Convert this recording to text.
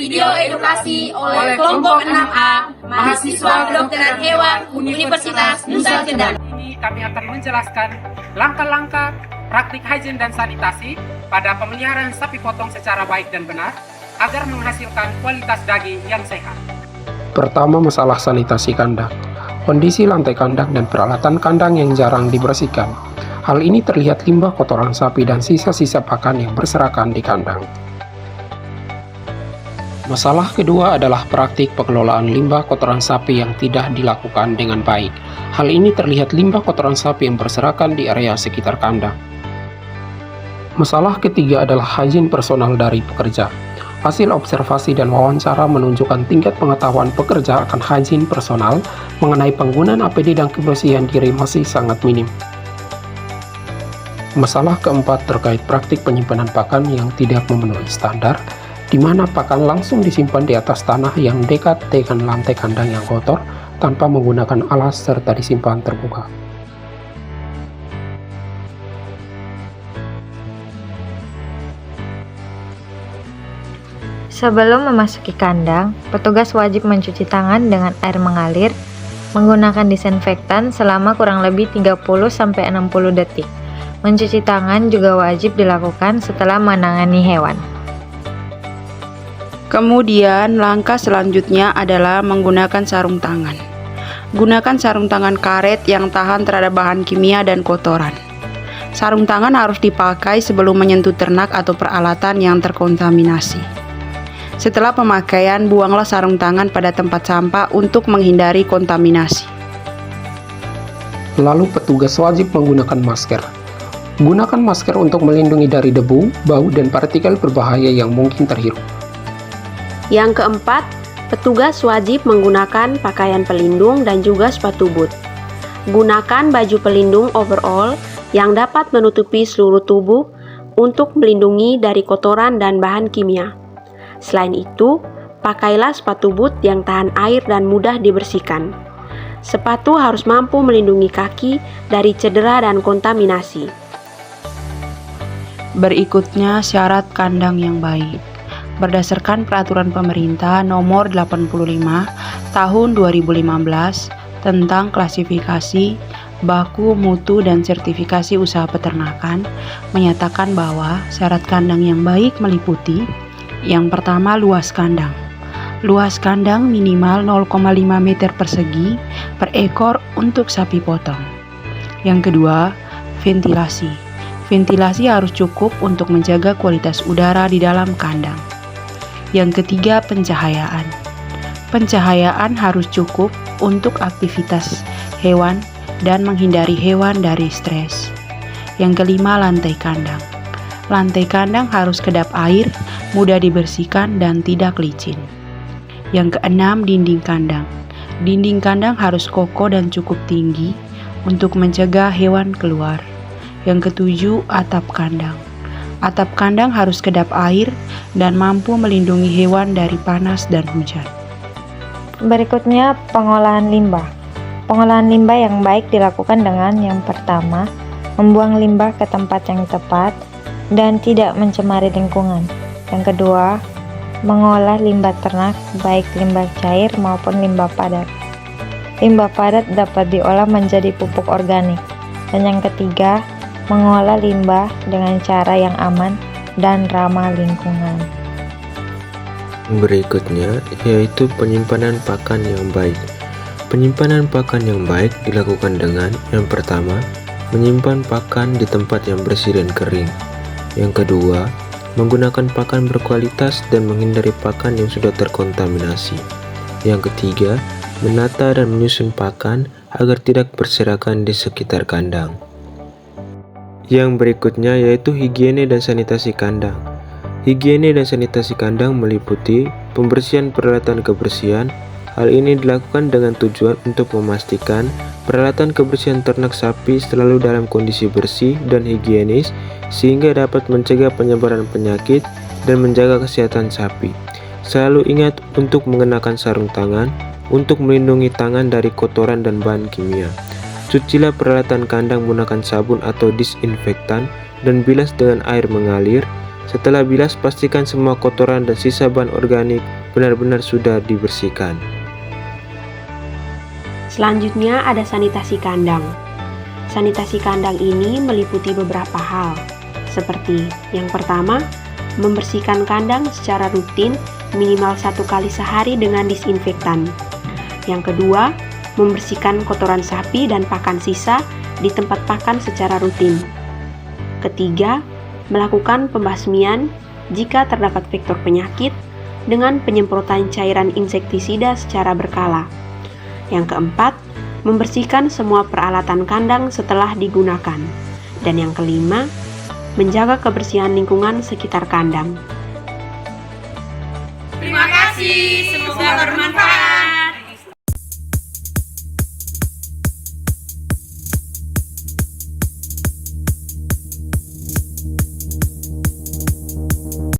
video edukasi oleh kelompok 6A mahasiswa kedokteran hewan Universitas Nusa Tenggara. Ini kami akan menjelaskan langkah-langkah praktik hygiene dan sanitasi pada pemeliharaan sapi potong secara baik dan benar agar menghasilkan kualitas daging yang sehat. Pertama, masalah sanitasi kandang. Kondisi lantai kandang dan peralatan kandang yang jarang dibersihkan. Hal ini terlihat limbah kotoran sapi dan sisa-sisa pakan yang berserakan di kandang. Masalah kedua adalah praktik pengelolaan limbah kotoran sapi yang tidak dilakukan dengan baik. Hal ini terlihat limbah kotoran sapi yang berserakan di area sekitar kandang. Masalah ketiga adalah hygiene personal dari pekerja. Hasil observasi dan wawancara menunjukkan tingkat pengetahuan pekerja akan hygiene personal mengenai penggunaan APD dan kebersihan diri masih sangat minim. Masalah keempat terkait praktik penyimpanan pakan yang tidak memenuhi standar, di mana pakan langsung disimpan di atas tanah yang dekat dengan lantai kandang yang kotor tanpa menggunakan alas serta disimpan terbuka. Sebelum memasuki kandang, petugas wajib mencuci tangan dengan air mengalir, menggunakan disinfektan selama kurang lebih 30-60 detik. Mencuci tangan juga wajib dilakukan setelah menangani hewan. Kemudian langkah selanjutnya adalah menggunakan sarung tangan. Gunakan sarung tangan karet yang tahan terhadap bahan kimia dan kotoran. Sarung tangan harus dipakai sebelum menyentuh ternak atau peralatan yang terkontaminasi. Setelah pemakaian, buanglah sarung tangan pada tempat sampah untuk menghindari kontaminasi. Lalu petugas wajib menggunakan masker. Gunakan masker untuk melindungi dari debu, bau, dan partikel berbahaya yang mungkin terhirup. Yang keempat, petugas wajib menggunakan pakaian pelindung dan juga sepatu boot. Gunakan baju pelindung overall yang dapat menutupi seluruh tubuh untuk melindungi dari kotoran dan bahan kimia. Selain itu, pakailah sepatu boot yang tahan air dan mudah dibersihkan. Sepatu harus mampu melindungi kaki dari cedera dan kontaminasi. Berikutnya, syarat kandang yang baik. Berdasarkan peraturan pemerintah nomor 85 tahun 2015 tentang klasifikasi, baku, mutu, dan sertifikasi usaha peternakan menyatakan bahwa syarat kandang yang baik meliputi: yang pertama, luas kandang. Luas kandang minimal 0,5 meter persegi per ekor untuk sapi potong. Yang kedua, ventilasi. Ventilasi harus cukup untuk menjaga kualitas udara di dalam kandang. Yang ketiga, pencahayaan. Pencahayaan harus cukup untuk aktivitas hewan dan menghindari hewan dari stres. Yang kelima, lantai kandang. Lantai kandang harus kedap air, mudah dibersihkan, dan tidak licin. Yang keenam, dinding kandang. Dinding kandang harus kokoh dan cukup tinggi untuk mencegah hewan keluar. Yang ketujuh, atap kandang. Atap kandang harus kedap air dan mampu melindungi hewan dari panas dan hujan. Berikutnya, pengolahan limbah. Pengolahan limbah yang baik dilakukan dengan yang pertama, membuang limbah ke tempat yang tepat dan tidak mencemari lingkungan. Yang kedua, mengolah limbah ternak, baik limbah cair maupun limbah padat. Limbah padat dapat diolah menjadi pupuk organik. Dan yang ketiga, mengolah limbah dengan cara yang aman dan ramah lingkungan. Berikutnya yaitu penyimpanan pakan yang baik. Penyimpanan pakan yang baik dilakukan dengan yang pertama, menyimpan pakan di tempat yang bersih dan kering. Yang kedua, menggunakan pakan berkualitas dan menghindari pakan yang sudah terkontaminasi. Yang ketiga, menata dan menyusun pakan agar tidak berserakan di sekitar kandang. Yang berikutnya yaitu higiene dan sanitasi kandang. Higiene dan sanitasi kandang meliputi pembersihan peralatan kebersihan. Hal ini dilakukan dengan tujuan untuk memastikan peralatan kebersihan ternak sapi selalu dalam kondisi bersih dan higienis sehingga dapat mencegah penyebaran penyakit dan menjaga kesehatan sapi. Selalu ingat untuk mengenakan sarung tangan untuk melindungi tangan dari kotoran dan bahan kimia. Cucilah peralatan kandang menggunakan sabun atau disinfektan dan bilas dengan air mengalir. Setelah bilas, pastikan semua kotoran dan sisa bahan organik benar-benar sudah dibersihkan. Selanjutnya ada sanitasi kandang. Sanitasi kandang ini meliputi beberapa hal, seperti yang pertama, membersihkan kandang secara rutin minimal 1 kali sehari dengan disinfektan. Yang kedua, membersihkan kotoran sapi dan pakan sisa di tempat pakan secara rutin. Ketiga, melakukan pembasmian jika terdapat vektor penyakit dengan penyemprotan cairan insektisida secara berkala. Yang keempat, membersihkan semua peralatan kandang setelah digunakan. Dan yang kelima, menjaga kebersihan lingkungan sekitar kandang. Terima kasih, semoga bermanfaat.